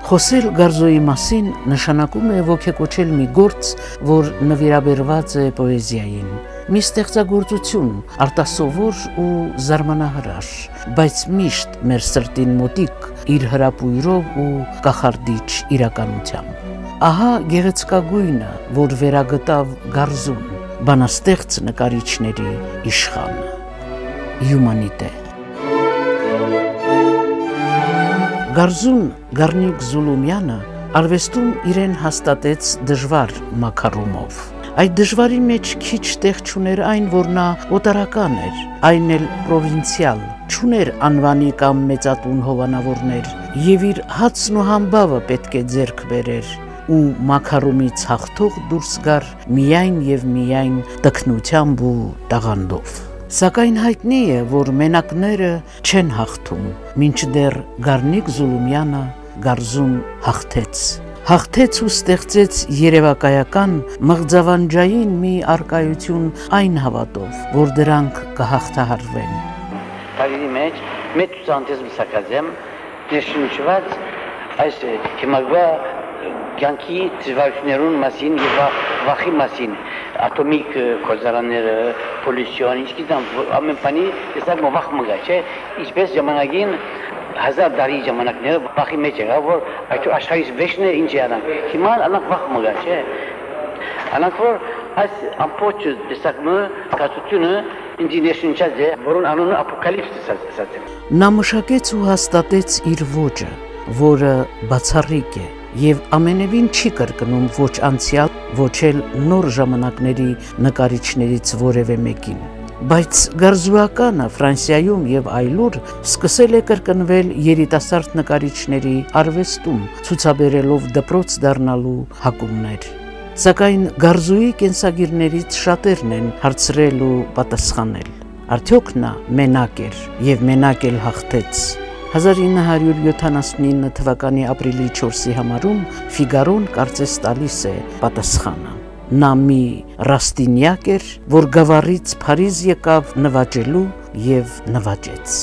Խոսել Գարզոյի մասին նշանակում է ոգեկոչել մի գործ, որ նվիրաբերված է պոեզիային, մի ստեղծագործություն, արտասովոր ու զարմանահրաշ, բայց միշտ մեր սրտին մոտիկ իր հրապույրով ու կախարդիչ իրականությամբ։ Ահա գեղեցկագույնը, որ վերագտավ Գարզուն, բանաստեղծ նկարիչների իշխանը։ Հյումանիտե։ Գարզուն Գառնիկ Զուլումյանը արվեստում իրեն հաստատեց դժվար մակարումով։ Այդ դժվարի մեջ քիչ տեղ չուներ այն, որ նա օտարական էր, այն էլ պրովինցիալ, չուներ անվանի կամ մեծատուն հովանավորներ, եւ իր հացն ու համբավը պետք է ձեռք բերեր, ու մակարումից հաղթող դուրս գար միայն եւ միայն տքնությամբ ու տաղանդով։ Սակայն հայտնի է, որ մենակները չեն հաղթում, մինչդեռ Գառնիկ Զուլումյանը Գարզուն հաղթեց ու ստեղծեց երևակայական մղձավանջային մի արկայություն այն հավատով, որ դրանք կհաղթահարվեն։ Տարիի մեջ մեծ ցանցես մսակազեմ դեշնուչված այս կեմագվա կյանքի դժվարություններուն մասին եւ վախի մասին ատոմիկ կոզարանները պոլյուսիոն ինչքան ամեն բանի տեսակ վախ մգա չէ ինչպես ժամանակին 1000 տարի ժամանակները վախի մեջ եղավ որ այդ աշխարհից վեճն է ինչ անանք հիմա անանք վախ մգա չէ անանք որ այս ամբողջ տեսակը կացությունը ինտերնեշնալ է որոն անունը ապոկալիպս է նա մշակեց ու հաստատեց իր ոճը որը բացառիկ է եւ ամենևին չի կրկնում ոչ անցյալ, ոչ էլ նոր ժամանակների նկարիչներից որևէ մեկին։ Բայց Գարզուականը Ֆրանսիայում եւ այլուր սկսել է կրկնվել երիտասարդ նկարիչների արվեստում, ցուցաբերելով դպրոց դառնալու հակումներ։ Սակայն Գարզուի կենսագիրներից շատերն են հարցրել ու պատասխանել. արդյոք նա մենակ էր եւ մենակ էլ հաղթեց։ 1979 թվականի ապրիլի 4-ի համարում Ֆիգարոն կարծես տալիս է պատասխանը։ Նա մի ռաստինյակ էր, որ գավառից Փարիզ եկավ նվաճելու եւ նվաճեց։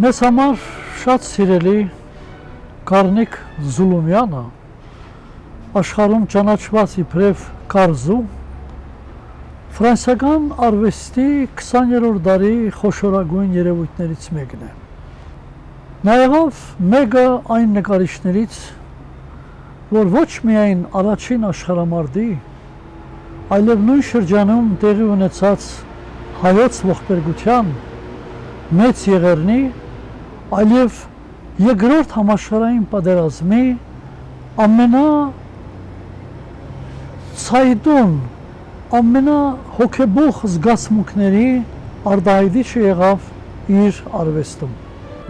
Մեզ համար շատ սիրելի Գառնիկ Զուլումյանը աշխարհում ճանաչված իբրև Գարզու ֆրանսիական արվեստի 20-րդ դարի խոշորագույն երևույթներից մեկն է։ Նա եղավ մեկը այն նկարիչներից, որ ոչ միայն առաջին աշխարհամարտի, այլև նույն շրջանում տեղի ունեցած հայոց ողբերգության մեծ եղերնի, այլև երկրորդ համաշխարհային պատերազմի ցայդուն ամենահոգեբող զգացմունքների արտահայտիչը եղավ իր արվեստում։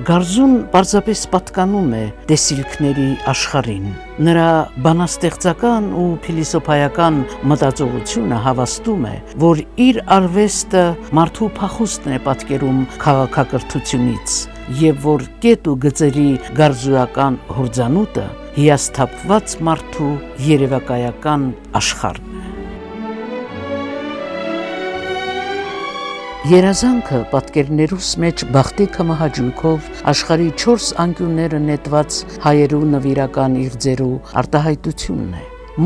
Գարզուն պարզապես պատկանում է տեսիլքների աշխարհին։ Նրա բանաստեղծական ու փիլիսոփայական մտածողությունը հավաստում է, որ իր արվեստը մարդու փախուստն է պատկերում քաղաքակրթությունից եւ որ կետ ու գծերի գարզուական հորձանուտը հիասթափված մարդու երևակայական աշխարհն է։ Երազանքը պատկերներուս մեջ բախտի կմահաճույքով աշխարհի 4 անկյունները նետված հայերու նվիրական իղձերու արտահայտությունն է։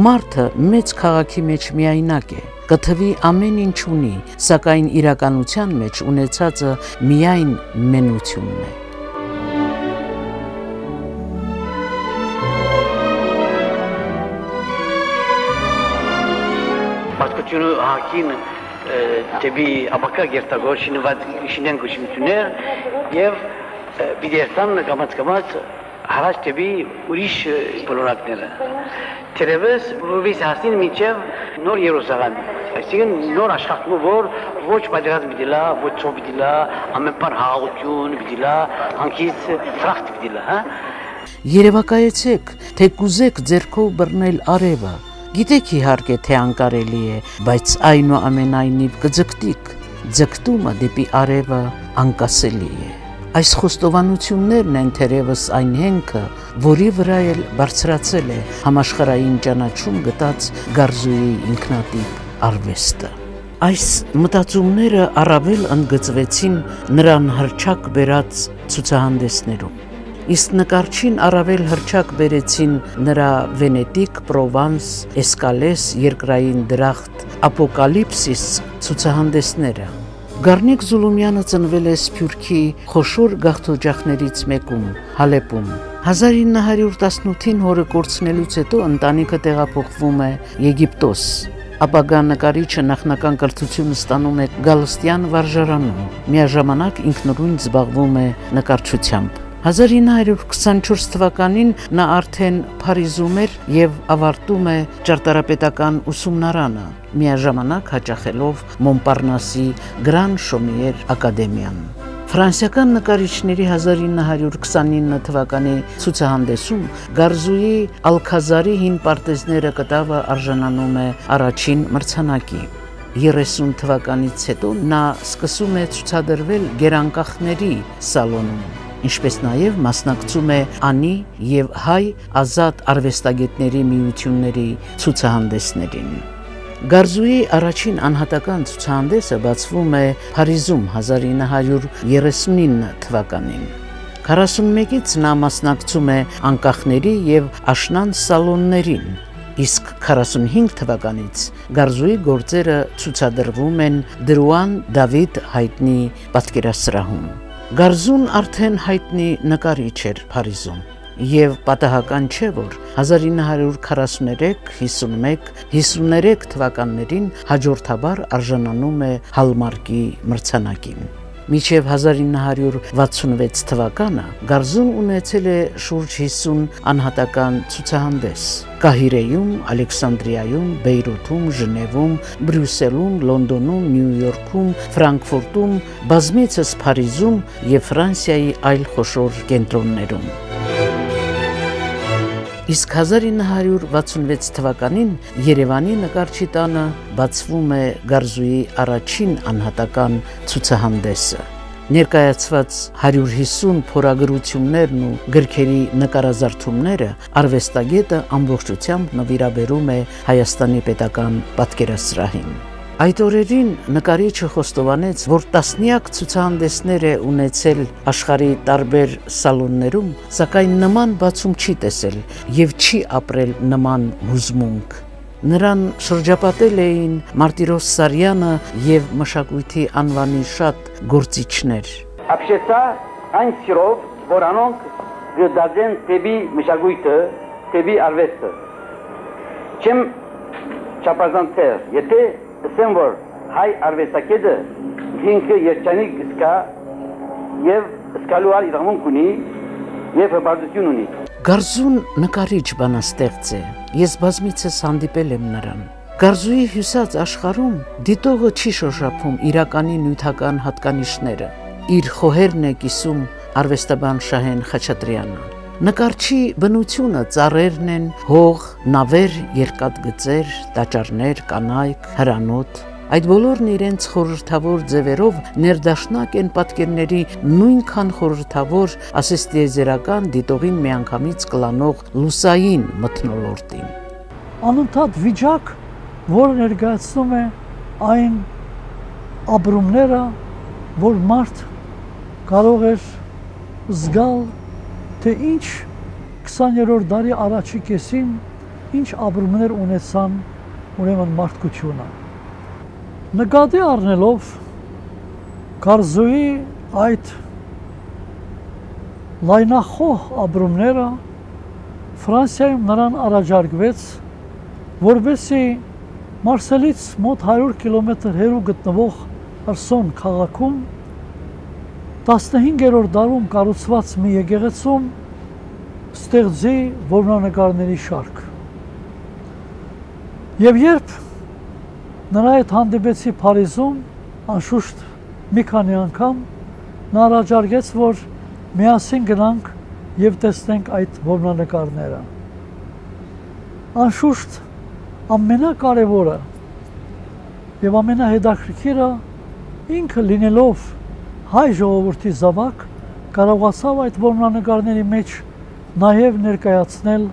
Մարդը մեծ քաղաքի մեջ միայնակ է, կթվի ամեն ինչ ունի, սակայն իրականության մեջ ունեցածը միայն մենությունն է։ Մարդկությունը հակին դեպի ապակա գերտագոր շինեն գուշմություններ եւ բիդերտան կամած հարաճ դեպի ուրիշ բոլորակները Թերևս որից հասին միջև նոր Երուսաղեմ այսինքն նոր աշխատում որ ոչ պատերազմ դիլա ոչ ծով դիլա ամենպար հաղություն դիլա անկից ֆրախտ դիլա հա Երևակայեցեք թե կուզեք ձերքով բռնել արևը Գիտեք իհարկե թե անկարելի է, բայց այնուամենայնիվ կձգտիք, ձգտումը դեպի արևը անկասելի է։ Այս խոստովանություններն են թերևս այն հենքը, որի վրա էլ բարձրացել է համաշխարհային ճանաչում գտած Գարզուի ինքնատիպ արվեստը։ Այս մտածումները առավել ընդգծվեցին նրան հռչակ բերած ցուցահանդեսներում։ Իսկ նկարչին առավել հռչակ բերեցին նրա Վենետիկ, Պրովանս, Էսկալես, Երկրային դրախտ, Ապոկալիպսիս ցուցահանդեսները։ Գառնիկ Զուլումյանը ծնվել է Սփյուռքի խոշոր գաղթօջախներից մեկում, Հալեպում։ 1918-ին հորը կորցնելուց հետո ընտանիքը տեղափոխվում է Եգիպտոս։ Ապագա նկարիչը նախնական կրթությունը ստանում է Գալստյան վարժարանում, միաժամանակ ինքնուրույն զբաղվում է նկարչությամբ։ 1924 թվականին նա արդեն Փարիզում էր եւ ավարտում է ճարտարապետական ուսումնարանը, միաժամանակ հաճախելով Մոնպարնասի Գրան Շոմիեր ակադեմիան։ Ֆրանսիական նկարիչների 1929 թվականի ցուցահանդեսում Գարզուի Ալքազարի հին պարտեզները կտավը արժանանում է առաջին մրցանակի։ 30 թվականից հետո նա սկսում է ցուցադրվել գերանկախների սալոնում, ինչպես նաև մասնակցում է Անի եւ հայ ազատ արվեստագետների միությունների ցուցահանդեսներին։ Գարզուի առաջին անհատական ցուցահանդեսը բացվում է Փարիզում 1939 թվականին։ 41-ից նա մասնակցում է անկախների եւ աշնան սալոններին, իսկ 45 թվականից Գարզուի գործերը ցուցադրվում են Դրուան Դավիթ հայտնի պատկերասրահում։ Գարզուն արդեն հայտնի նկարիչ էր Փարիզում։ Եվ պատահական չէ, որ 1943, 51, 53 թվականներին հաջորդաբար արժանանում է Հալմարկի մրցանակին։ Մինչև 1966 թվականը Գարզուն ունեցել է շուրջ 50 անհատական ցուցահանդես Կահիրեում, Ալեքսանդրիայում, Բեյրութում, Ժնևում, Բրյուսելում, Լոնդոնում, Նյու Յորքում, Ֆրանկֆուրտում, բազմիցս Փարիզում եւ Ֆրանսիայի այլ խոշոր կենտրոններում։ Իսկ 1966 թվականին Երևանի նկարչի տանը բացվում է Գարզուի առաջին անհատական ցուցահանդեսը։ Ներկայացված 150 փորագրություններն ու գրքերի նկարազարդումները արվեստագետը ամբողջությամբ նվիրաբերում է Հայաստանի պետական պատկերասրահին։ Այդ օրերին նկարիչը խոստովանեց, որ տասնյակ ցուցահանդեսներ է ունեցել աշխարհի տարբեր սալոններում, սակայն նման բացում չի տեսել եւ չի ապրել նման հուզմունք։ Նրան շրջապատել էին Մարտիրոս Սարյանը եւ մշակույթի անվանի շատ գործիչներ։ Ապշեցա այն սիրով, որ անոնք գդազեն տեբի մշակույթը, տեբի արվեստը։ Չեմ չափազանցել, եթե ասեմ, որ հայ արվեստագետը ինքը երջանիկ զգա եւ զգալու իրավունք ունի եւ հպարտություն ունի։ Գարզուն նկարիչ բանաստեղծ է։ Ես բազմիցս հանդիպել եմ նրան։ Գարզուի հյուսած աշխարհում դիտողը չի շոշափում իրականի նյութական հատկանիշները։ Իր խոհերն է կիսում արվեստաբան Շահեն Խաչատրյանը։ Նկարչի բնությունը ծառերն են, հող, նավեր, երկաթգծեր, տաճարներ, կանայք, հրանոթ։ Այդ բոլորն իրենց խորհրդավոր ձևերով ներդաշնակ են պատկերների նույնքան խորհրդավոր ասեստիեզերական դիտողին միանգամից կլանող լուսային մթնոլորտին։ Անընդհատ վիճակ, որը ներկայացնում է այն ապրումները, որ մարդ կարող էր զգալ, թե ինչ 20-րդ դարի առաջի կեսին ինչ ապրումներ ունեցան ուրեմն մարդկությունը։ Նկատի առնելով Գարզուի այդ լայնախոհ ապրումները Ֆրանսիայում նրան առաջարկվեց, որպեսզի Մարսելից մոտ 100 կիլոմետր հեռու գտնվող Արսոն քաղաքում 15-րդ դարում կառուցված մի եկեղեցում ստեղծի որմնանկարների շարք։ Եվ երբ նրա հետ հանդիպեցի Փարիզում, անշուշտ մի քանի անգամ նա առաջարկեց, որ միասին գնանք եւ տեսնենք այդ որմնանկարները։ Անշուշտ ամենակարևորը եւ ամենահետաքրքիրը ինքը լինելով հայ ժողովրդի զավակ կարողացավ այդ որմնանկարների մեջ նաև ներկայացնել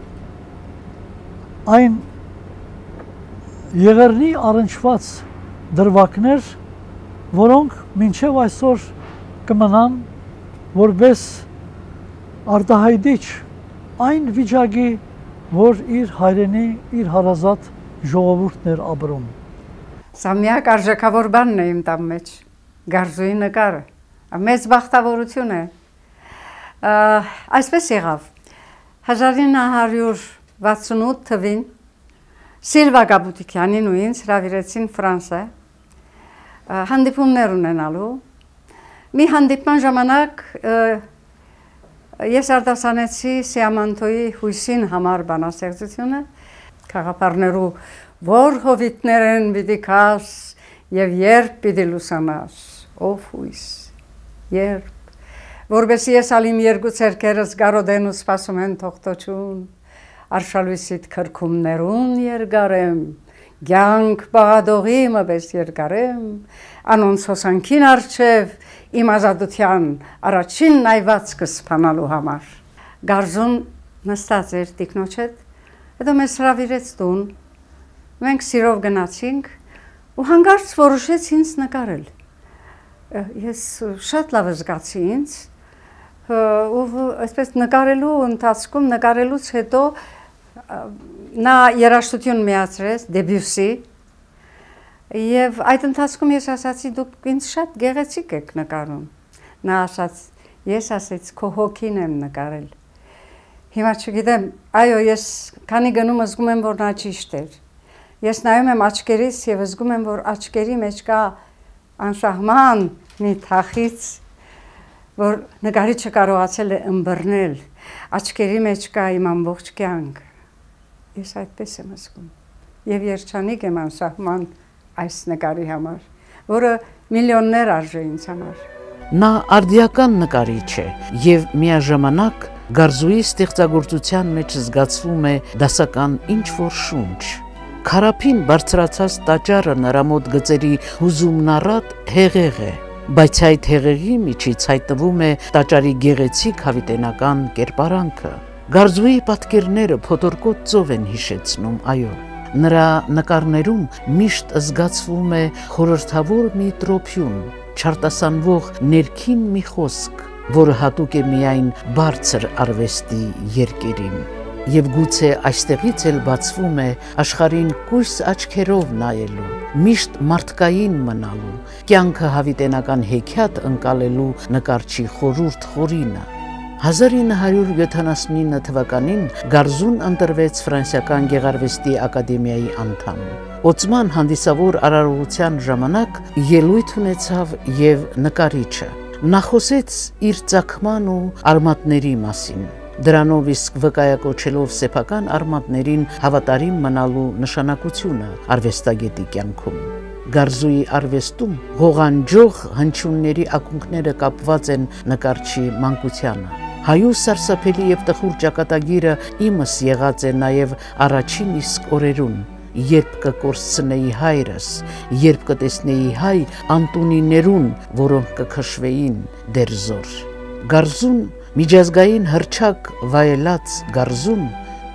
այն եղեռնի առնչված դրվագներ, որոնք մինչև այսօր կմնան որպես արտահայտիչ այն վիճակի, որ իր հայրենի, իր հարազատ ժողովուրդն էր ապրում։ Սա միակ արժեքավոր բանն է իմ տան մեջ, գարզուի նկարը, մեծ բախտավորություն է։ Այսպես եղավ, 1968 թվին Սիլվա Գաբուտիկյանին ու ինձ հրավիրեցին Ֆրանսիա հանդիպումներ ունենալու։ Մի հանդիպման ժամանակ ես արտասանեցի Սիամանթոյի հույսին համար բանաստեղծությունը, քաղաքապարներու որ հովիտներ են պիտի քաս եւ երբ պիտի լուսանաս, ով հույս, երբ, որովհետեւ ես ալիմ երկու ցերկերս գարոդեն ու սպասում են թողտոչուն, արշալույսիդ քրքումներուն երգարեմ, գյանք բաղադողի մպես երգարեմ, անոնց հոսանքին արջև իմ ազատության առաջին նայվածքը սփանալու համար։ Գարզուն նստած էր տիկնոջ հետ, հետո մեզ հրավիրեց տուն, մենք սիրով գնացինք ու հանկարծ որոշեց ինձ նկարել։ Ես շատ լավ զգացի ինձ ու այսպես նկարելու ընթացքում նկարելուց հետո նա երաժշտություն միացրեց Դեբյուսի եւ այդ ընթացքում ես ասացի դուք ինձ շատ գեղեցիկ եք նկարում։ Նա ասաց ես ասեց քո հոգին եմ նկարել։ Հիմա չգիտեմ, այո ես քանի գնում զգում եմ որ նա ճիշտ էր։ Ես նայում եմ աչքերիս եւ զգում եմ որ աչքերի մեջ կա անսահման մի թախից, որ նկարիչը կարողացել է ըմբռնել, աչքերի մեջ կա իմ ամբողջ կյանք։ Ես այդպես եմ զգում։ Եվ երջանիկ եմ անսահման այս նկարի համար, որը միլիոններ արժե ինձ համար։ Նա արդիական նկարիչ է եւ միաժամանակ Գարզուի ստեղծագործության մեջ զգացվում է դասական ինչ-որ շունչ։ Քարափին բարձրացած տաճարը նրա մոտ գծերի հուզումն առատ հեղեղ է, բայց այդ հեղեղի միջից հայտնվում է տաճարի գեղեցիկ հավիտենական կերպարանքը։ Գարզուի պատկերները փոթորկոտ ծով են հիշեցնում, այո։ Նրա նկարներում միշտ զգացվում է խորհրդավոր մի տրոփյուն, չարտասանվող ներքին մի խոսք, որը հատուկ է միայն բարձր արվեստի երկերին։ Եվ գուցե այստեղից էլ բացվում է աշխարհին կույս աչքերով նայելու, միշտ մարդկային մնալու, կյանքը հավիտենական հեքիաթ ընկալելու նկարչի խորուրդ խորինը։ 1979 թվականին Գարզուն ընտրվեց Ֆրանսիական Գեղարվեստի ակադեմիայի անդամ։ Օծման հանդիսավոր արարողության ժամանակ ելույթ ունեցավ եւ նկարիչը։ Նա խոսեց իր ծագման ու արմատների մասին։ Դրանով իսկ վկայակոչելով սեփական արմատներին հավատարիմ մնալու նշանակությունը արվեստագետի կյանքում։ Գարզուի արվեստում ղողանջող հնչյունների ակունքները կապված են նկարչի մանկությանը։ Հայոց սարսափելի եւ տխուր ճակատագիրը իմս եղած է նաեւ առաջին իսկ օրերուն, երբ կկորցնեի հայրս, երբ կտեսնեի հայ անտունիներուն, որոնք կքշվեին դերզոր։ Գարզուն միջազգային հռչակ վայելած Գարզուն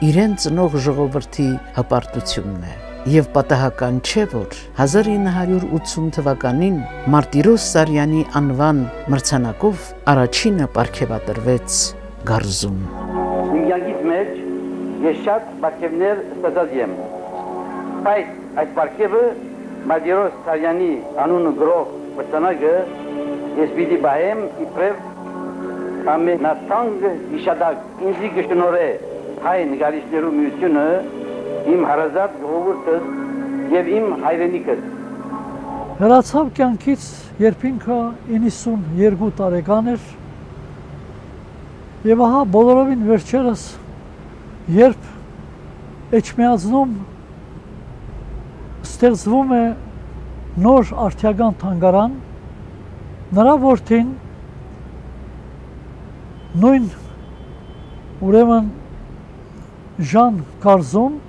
իրեն ծնող ժողովրդի հպարտությունն է։ Եվ պատահական չէ, որ 1980 թվականին Մարտիրոս Սարյանի անվան մրցանակով առաջինը պարգևատրվեց Գարզուն։ Իմ մեջ ես շատ պարգևներ ստացած եմ, բայց այդ պարգևը Մարտիրոս Սարյանի անունը գրող մրցանակը ես պիտի բահեմ իբրև ամենաթանկ իշադակ ինձի կշնորհե հայ նկարիչներու միությունը իմ հարազատ ժողովուրդս եւ իմ հայրենիքս։ Հեռացավ կյանքից, երբ ինքը 92 տարեկան էր, եւ ահա բոլորովին վերջերս, երբ Էջմիածնում ստեղծվում է նոր արդիական թանգարան, նրա որդին նույն ուրեմն Ժան Գարզուն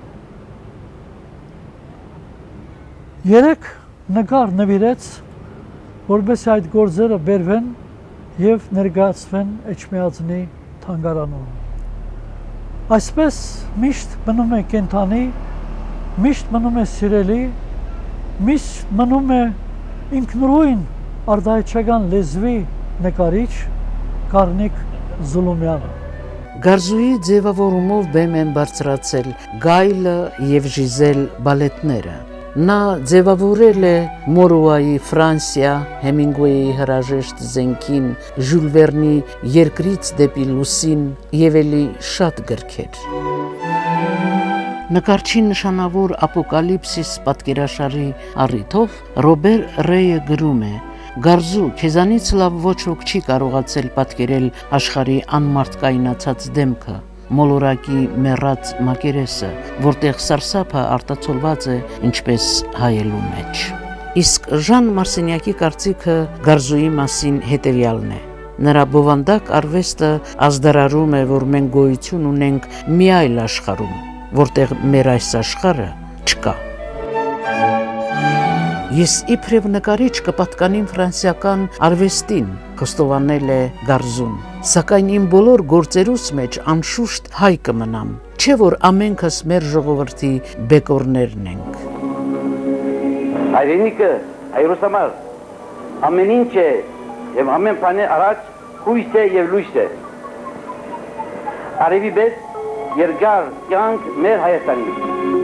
երեք նկար նվիրեց, որպեսզի այդ գործերը բերվեն եւ ներկայացվեն Էջմիածնի թանգարանում։ Այսպես միշտ մնում է կենթանի, միշտ մնում է սիրելի Միշտ մնում է ինքնուրույն արտահայտչական լեզվի նկարիչ Գառնիկ Զուլումյանը։ Գարզուի ձևավորումով բեմ են բարձրացել Գայլը և Ժիզել բալետները։ Նա ձևավորել է Մորուայի Ֆրանսիա, Հեմինգուեյի հրաժեշտ զենքին, Ժյուլ Վերնի Երկրից դեպի լուսին և էլի շատ գրքեր։ Նկարչի նշանավոր ապոկալիպսիս պատկերաշարի առիթով Ռոբեր Ռեյը գրում է. «Գարզու, քեզանից լավ ոչ ոք չի կարողացել պատկերել աշխարհի անմարդկայնացած դեմքը, մոլորակի մեռած մակերեսը, որտեղ սարսափը արտացոլված է ինչպես հայելու մեջ»։ Իսկ Ժան Մարսենյակի կարծիքը Գարզուի մասին հետևյալն է. նրա բովանդակ արվեստը ազդարարում է, որ մենք գոյություն ունենք մի այլ աշխարհում, որտեղ մեր այս աշխարհը չկա։ Ես իբրև նկարիչ կպատկանիմ ֆրանսիական արվեստին, խոստովանել է Գարզուն, սակայն իմ բոլոր գործերուս մեջ անշուշտ հայ կմնամ, չէ որ ամենքս մեր ժողովրդի բեկորներն ենք։ Հայրենիքը հայրոս համար ամեն ինչ է և ամեն բանի առաջ հույս է և լույս է։ Արևի պես երկար կյանք մեր Հայաստանի։